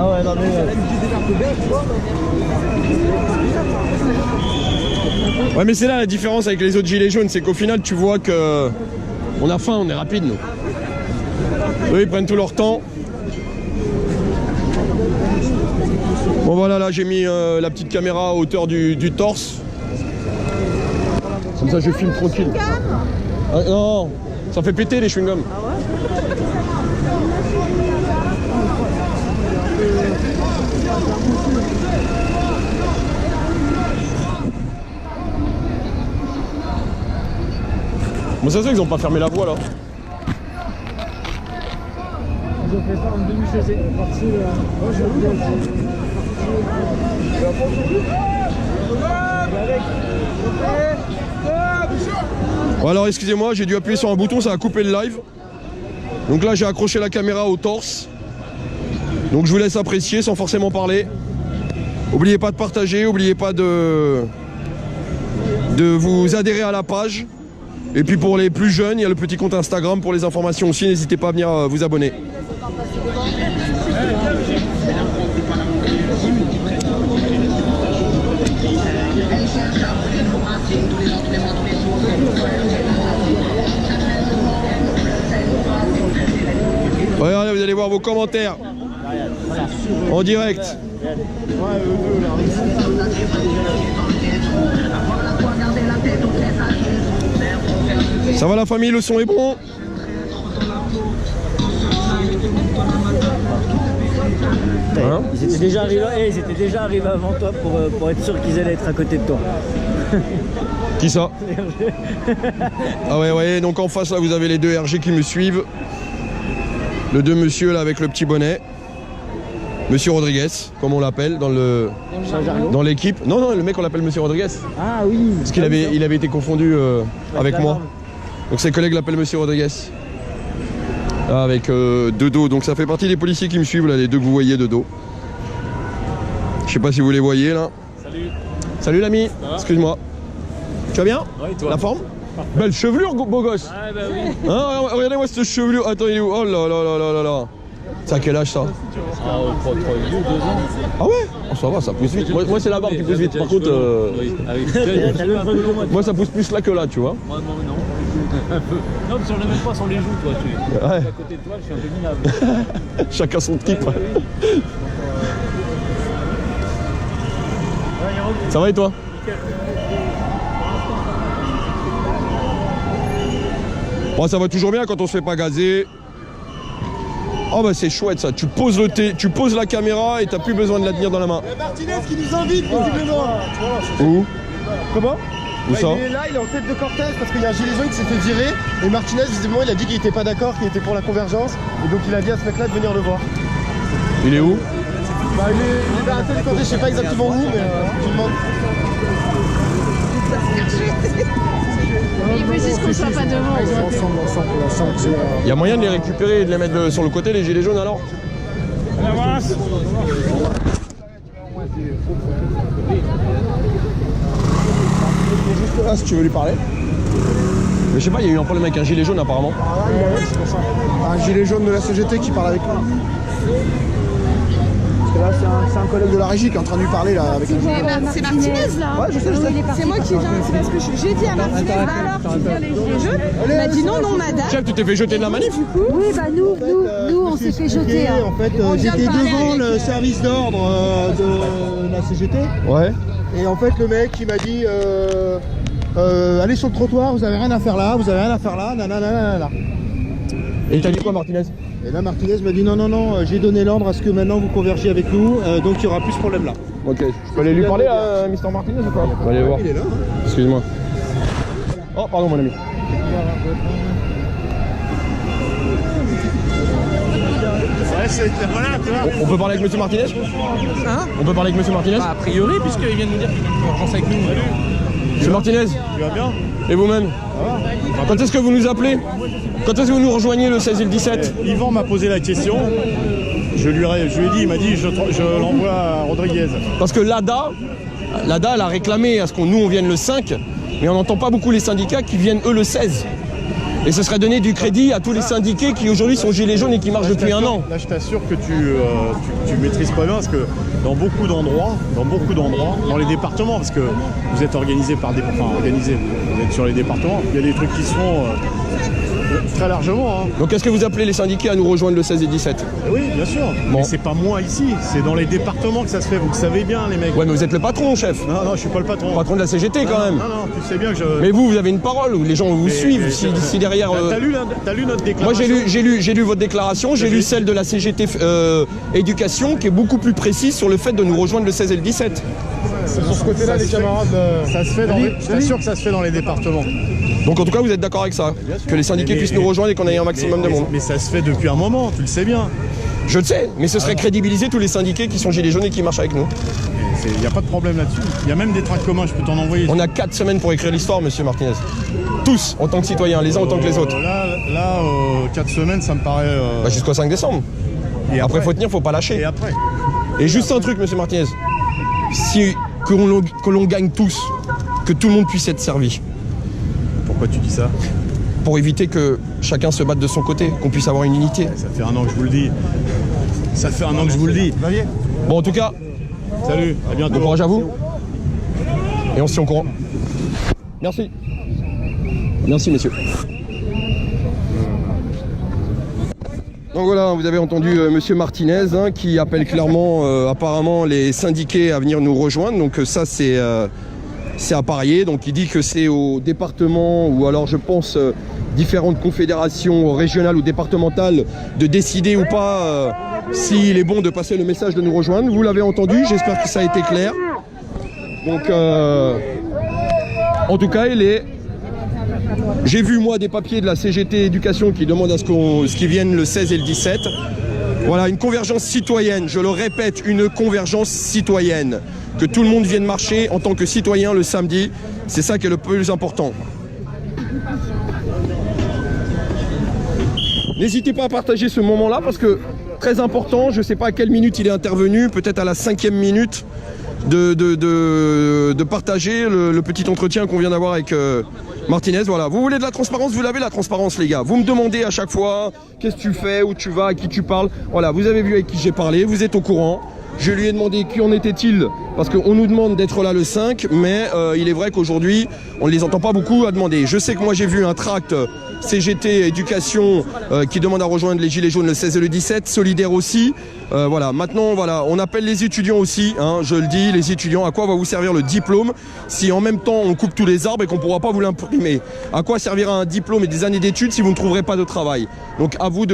Ah ouais, non mais... Ouais, mais c'est là la différence avec les autres gilets jaunes, c'est qu'au final tu vois que on a faim, on est rapide nous. Eux ils prennent tout leur temps. Bon voilà, là j'ai mis la petite caméra à hauteur du torse. Comme ça je filme tranquille. Ah, non, ça fait péter les chewing-gums. Bon, ça se fait qu'ils ont pas fermé la voie là. Ils ont fait ça en demi-chaussée. Bon, alors excusez-moi, j'ai dû appuyer sur un bouton, ça a coupé le live. Donc là j'ai accroché la caméra au torse. Donc je vous laisse apprécier sans forcément parler. N'oubliez pas de partager, n'oubliez pas de vous adhérer à la page. Et puis pour les plus jeunes, il y a le petit compte Instagram pour les informations aussi, n'hésitez pas à venir vous abonner. Regardez, vous allez voir vos commentaires en direct. Ça va la famille, le son est bon? Hein, ils étaient déjà arrivés avant toi pour être sûr qu'ils allaient être à côté de toi. Qui ça? Ah ouais, donc en face là vous avez les deux RG qui me suivent. Le deux monsieur là avec le petit bonnet. Monsieur Rodriguez, comme on l'appelle dans l'équipe. Non, le mec on l'appelle Monsieur Rodriguez. Ah oui. Parce qu'il avait été confondu avec moi. Donc ses collègues l'appellent Monsieur Rodriguez. Là, avec deux dos. Donc ça fait partie des policiers qui me suivent là, les deux que vous voyez de dos. Je sais pas si vous les voyez là. Salut. Salut l'ami. Excuse-moi. Tu vas bien? Ouais, toi. La forme? Belle chevelure, beau gosse. Ah bah oui. Hein, regardez-moi cette chevelure. Attends, il est où? Oh là là là là là là. C'est à quel âge ça? Ah, 3 vieux, 2 ans. Ah ouais? Oh, ça va, ça pousse vite. Moi c'est la barbe qui pousse vite. Par contre, Oui. Ah oui. moi ça pousse plus là que là, tu vois. Moi non. Un peu. Non, parce qu'on ne met pas sur les joues, toi. Je suis Ouais. à côté de toi, je suis un peu minable. Chacun son type. Ça va et toi? Bon, ça va toujours bien quand on se fait pas gazer. Oh bah c'est chouette ça, tu poses la caméra et t'as plus besoin de la tenir dans la main. Martinez qui nous invite visiblement. Où? Comment? Où ça? Il est là, il est en tête de cortège parce qu'il y a un gilet jaune qui s'est fait virer. Et Martinez visiblement il a dit qu'il était pas d'accord, qu'il était pour la convergence. Et donc il a dit à ce mec là de venir le voir. Il est où? Bah il est à la tête de cortège, je sais pas exactement où, mais tu demandes. Il précise qu'on ne soit pas devant. Il y a moyen de les récupérer et de les mettre sur le côté, les gilets jaunes alors? Juste là si tu veux lui parler. Mais je sais pas, il y a eu un problème avec un gilet jaune apparemment. Un gilet jaune de la CGT qui parle avec lui. Parce que là c'est un collègue de la régie qui est en train de lui parler là avec un gilet jaune. C'est Martinez là. Ouais je sais. C'est moi qui viens, c'est parce que j'ai dit à Martinez, alors tu viens les gilets jaunes. Il m'a dit non, madame. Chef, tu t'es fait jeter de la manif? Oui, bah nous on s'est fait jeter. En fait j'étais devant le service d'ordre de la CGT. Ouais. Et en fait le mec il m'a dit allez sur le trottoir, vous avez rien à faire là, nanana. Et t'as dit quoi Martinez? Et là Martinez m'a dit non, j'ai donné l'ordre à ce que maintenant vous convergiez avec nous, donc il y aura plus ce problème là. Ok, je peux aller lui parler à Mr Martinez ou quoi? On va aller le voir. Il est là. Hein. Excuse-moi. Oh pardon mon ami. On peut parler avec monsieur Martinez? Hein? On peut parler avec monsieur Martinez? A priori, puisqu'il vient de nous dire qu'il est en urgence avec nous. Monsieur Martinez? Tu vas bien? Et vous-même? Quand est-ce que vous nous appelez? Quand est-ce que vous nous rejoignez le 16 et le 17? Yvan m'a posé la question. Je lui ai dit, il m'a dit je l'envoie à Rodriguez. Parce que l'ADA, elle a réclamé à ce qu'on nous on vienne le 5, mais on n'entend pas beaucoup les syndicats qui viennent eux le 16. Et ce serait donner du crédit à tous les syndiqués qui aujourd'hui sont gilets jaunes et qui marchent depuis un an. Là, je t'assure que tu maîtrises pas bien parce que dans beaucoup d'endroits, dans les départements, parce que vous êtes organisé par des, enfin organisé, vous êtes sur les départements, il y a des trucs qui se font très largement. Hein. Donc est-ce que vous appelez les syndiqués à nous rejoindre le 16 et 17? Oui, bien sûr. Bon. Mais c'est pas moi ici, c'est dans les départements que ça se fait. Vous le savez bien, les mecs. Ouais, mais vous êtes le patron, chef. Non, je suis pas le patron. Patron de la CGT quand même. Non, tu sais bien que je. Mais vous avez une parole, où les gens vous suivent. Si derrière. T'as lu notre déclaration? Moi j'ai lu votre déclaration, j'ai lu celle de la CGT Éducation qui est beaucoup plus précise sur le fait de nous rejoindre le 16 et le 17. C'est sur ce côté-là, les camarades. Ça se fait dans les... Je t'assure que ça se fait dans les départements. Donc en tout cas vous êtes d'accord avec ça? Que les syndiqués puissent nous rejoindre et qu'on ait un maximum de monde? Mais ça se fait depuis un moment, tu le sais bien. Je le sais, mais ce serait crédibiliser tous les syndiqués qui sont gilets jaunes et qui marchent avec nous. Il n'y a pas de problème là-dessus. Il y a même des tracts communs, je peux t'en envoyer. On a 4 semaines pour écrire l'histoire, monsieur Martinez. Tous, en tant que citoyens, les uns autant que les autres. Là 4 semaines, ça me paraît... Jusqu'au 5 décembre. Et après, faut tenir, faut pas lâcher. Et après. Et juste un truc, monsieur Martinez. Que l'on gagne tous, que tout le monde puisse être servi. Pourquoi tu dis ça? Pour éviter que chacun se batte de son côté, qu'on puisse avoir une unité. Ça fait un an que je vous le dis. Ça fait un an que je vous le dis. Bon, en tout cas, salut, à bientôt. Bon courage à vous. Et on se tient au courant. Merci. Merci, messieurs. Donc voilà, vous avez entendu monsieur Martinez qui appelle clairement apparemment les syndiqués à venir nous rejoindre. Donc ça c'est à parier. Donc il dit que c'est au département ou alors je pense différentes confédérations régionales ou départementales de décider ou pas s'il est bon de passer le message de nous rejoindre. Vous l'avez entendu, j'espère que ça a été clair. Donc en tout cas j'ai vu moi des papiers de la CGT Éducation qui demandent à ce qu'ils viennent le 16 et le 17. Voilà, une convergence citoyenne, je le répète, une convergence citoyenne. Que tout le monde vienne marcher en tant que citoyen le samedi, c'est ça qui est le plus important. N'hésitez pas à partager ce moment-là parce que très important, je ne sais pas à quelle minute il est intervenu, peut-être à la 5e minute de partager le petit entretien qu'on vient d'avoir avec Martinez. Voilà, vous voulez de la transparence, vous l'avez la transparence les gars. Vous me demandez à chaque fois qu'est-ce que tu fais, où tu vas, à qui tu parles. Voilà, vous avez vu avec qui j'ai parlé, vous êtes au courant. Je lui ai demandé qui en était-il, parce qu'on nous demande d'être là le 5, mais il est vrai qu'aujourd'hui, on ne les entend pas beaucoup à demander. Je sais que moi j'ai vu un tract CGT Éducation qui demande à rejoindre les Gilets jaunes le 16 et le 17, Solidaire aussi. Voilà, maintenant, voilà, on appelle les étudiants aussi, je le dis, les étudiants, à quoi va vous servir le diplôme si en même temps on coupe tous les arbres et qu'on ne pourra pas vous l'imprimer? À quoi servira un diplôme et des années d'études si vous ne trouverez pas de travail? Donc à vous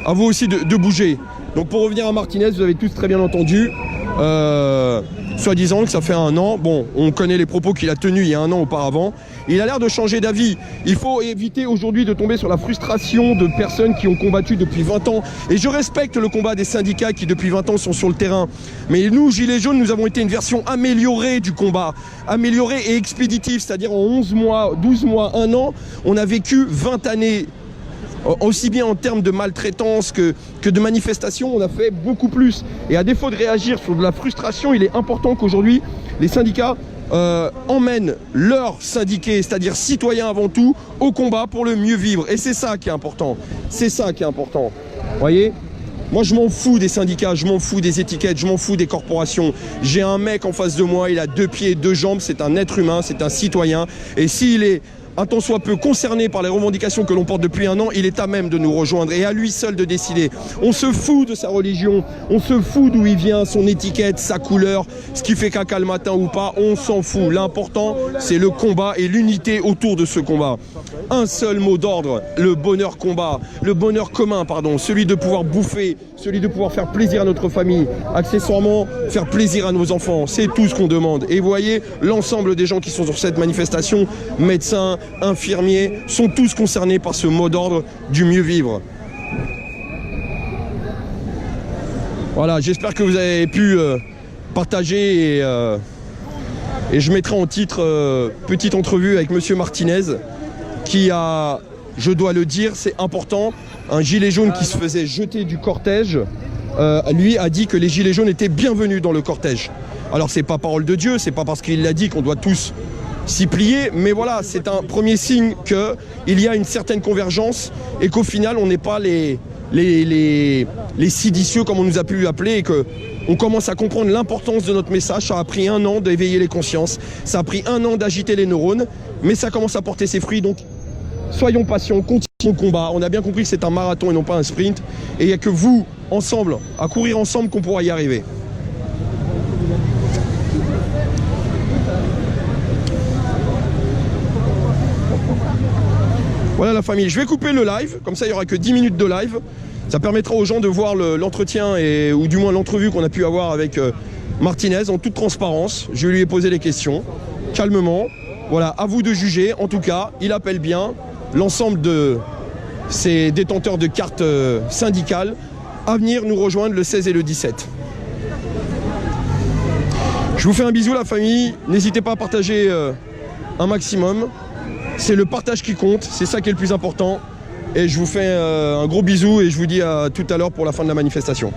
à vous aussi de bouger. Donc pour revenir à Martinez, vous avez tous très bien entendu, soi-disant que ça fait un an, bon, on connaît les propos qu'il a tenus il y a un an auparavant, il a l'air de changer d'avis. Il faut éviter aujourd'hui de tomber sur la frustration de personnes qui ont combattu depuis 20 ans. Et je respecte le combat des syndicats qui depuis 20 ans sont sur le terrain. Mais nous, Gilets jaunes, nous avons été une version améliorée du combat, améliorée et expéditive, c'est-à-dire en 11 mois, 12 mois, 1 an, on a vécu 20 années. Aussi bien en termes de maltraitance que de manifestations, on a fait beaucoup plus. Et à défaut de réagir sur de la frustration, il est important qu'aujourd'hui, les syndicats emmènent leurs syndiqués, c'est-à-dire citoyens avant tout, au combat pour le mieux vivre. Et c'est ça qui est important. C'est ça qui est important. Vous voyez ? Moi, je m'en fous des syndicats, je m'en fous des étiquettes, je m'en fous des corporations. J'ai un mec en face de moi, il a 2 pieds et 2 jambes, c'est un être humain, c'est un citoyen. Et s'il est un tant soit peu concerné par les revendications que l'on porte depuis un an, il est à même de nous rejoindre et à lui seul de décider. On se fout de sa religion, on se fout d'où il vient, son étiquette, sa couleur, ce qui fait caca le matin ou pas, on s'en fout. L'important, c'est le combat et l'unité autour de ce combat. Un seul mot d'ordre, le bonheur combat, le bonheur commun, pardon, celui de pouvoir bouffer, celui de pouvoir faire plaisir à notre famille, accessoirement faire plaisir à nos enfants, c'est tout ce qu'on demande. Et vous voyez, l'ensemble des gens qui sont sur cette manifestation, médecins, infirmiers, sont tous concernés par ce mot d'ordre du mieux vivre. Voilà, j'espère que vous avez pu partager et je mettrai en titre petite entrevue avec monsieur Martinez qui a, je dois le dire, c'est important, un gilet jaune qui se faisait jeter du cortège, lui a dit que les gilets jaunes étaient bienvenus dans le cortège. Alors c'est pas parole de Dieu, c'est pas parce qu'il l'a dit qu'on doit tous s'y plier, mais voilà, c'est un premier signe qu'il y a une certaine convergence et qu'au final, on n'est pas les séditieux comme on nous a pu appeler et qu'on commence à comprendre l'importance de notre message. Ça a pris 1 an d'éveiller les consciences, ça a pris 1 an d'agiter les neurones, mais ça commence à porter ses fruits, donc soyons patients, continuons le combat. On a bien compris que c'est un marathon et non pas un sprint, et il n'y a que vous, ensemble, à courir ensemble qu'on pourra y arriver. Voilà la famille, je vais couper le live, comme ça il n'y aura que 10 minutes de live. Ça permettra aux gens de voir l'entretien, ou du moins l'entrevue qu'on a pu avoir avec Martinez en toute transparence. Je lui ai posé les questions, calmement. Voilà, à vous de juger. En tout cas, il appelle bien l'ensemble de ces détenteurs de cartes syndicales à venir nous rejoindre le 16 et le 17. Je vous fais un bisou la famille, n'hésitez pas à partager un maximum. C'est le partage qui compte, c'est ça qui est le plus important. Et je vous fais un gros bisou et je vous dis à tout à l'heure pour la fin de la manifestation.